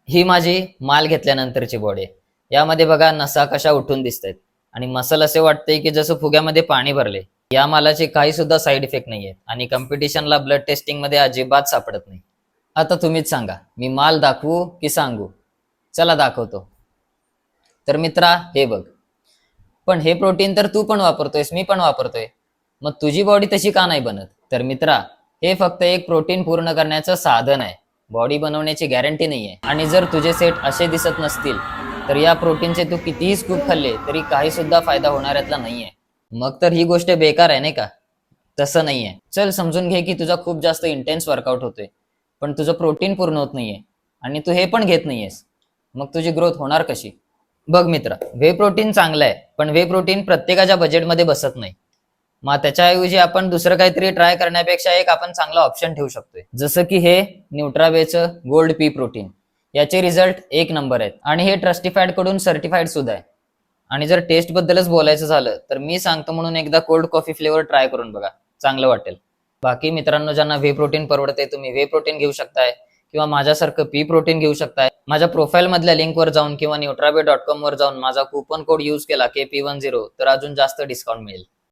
ही माझी माल घेतल्यानंतरची बॉडी आहे. यामध्ये बघा नसा कशा उठून दिसतायत आणि मसल असे वाटते की जसं फुग्यामध्ये पाणी भरले. या मालाचे काही सुद्धा साईड इफेक्ट नाहीयेत आणि कॉम्पिटिशनला ब्लड टेस्टिंग मध्ये अजिबात सापडत नाही. आता तुम्हीच सांगा, मी माल दाखवू की सांगू? चला दाखवतो. तर मित्रा हे बघ, पण हे प्रोटीन तर तू पण वापरतोयस, मी पण वापरतोय. मग तुझी बॉडी तशी का नाही बनत? तर मित्रा, हे फक्त एक प्रोटीन पूर्ण करण्याचं साधन आहे. बॉडी बनवण्याची गॅरंटी नाहीये. आणि जर तुझे सेट असे दिसत नसतील, तर या प्रोटीनचे तू कितीही स्कूप खाल्ले तरी काही सुद्धा फायदा होणाऱ्यातला नाहीये. मग तर ही गोष्ट बेकार आहे नाही का? तसं नाहीये. चल समजून घे की तुझा खूप जास्त इंटेन्स वर्कआउट होतोय, पण तुझं प्रोटीन पूर्ण होत नाहीये आणि तू हे पण घेत नाहीयेस. मग तुझी ग्रोथ होणार कशी? बघ मित्र, व्हे प्रोटीन चांगलं आहे, पण व्हे प्रोटीन प्रत्येकाच्या बजेटमध्ये बसत नाही. मग त्याच्याऐवजी आपण दुसरं काहीतरी ट्राय करण्यापेक्षा एक आपण चांगला ऑप्शन ठेवू शकतोय, जसं की हे न्यूट्रावेचं गोल्ड पी प्रोटीन. याचे रिझल्ट एक नंबर आहेत आणि हे ट्रस्टिफाईड कडून सर्टिफाईड सुद्धा आहे. आणि जर टेस्ट बद्दलच बोलायचं झालं तर मी सांगतो म्हणून एकदा कोल्ड कॉफी फ्लेवर ट्राय करून बघा, चांगलं वाटेल. बाकी मित्रांनो, ज्यांना व्हे प्रोटीन परवडते तुम्ही व्हे प्रोटीन घेऊ शकताय किंवा माझ्यासारखं पी प्रोटीन घेऊ शकताय. माझ्या प्रोफाईल मधल्या लिंकवर जाऊन किंवा न्यूट्राबे.com वर जाऊन माझा कुपन कोड यूज केला KP10 तर अजून जास्त डिस्काउंट मिळेल.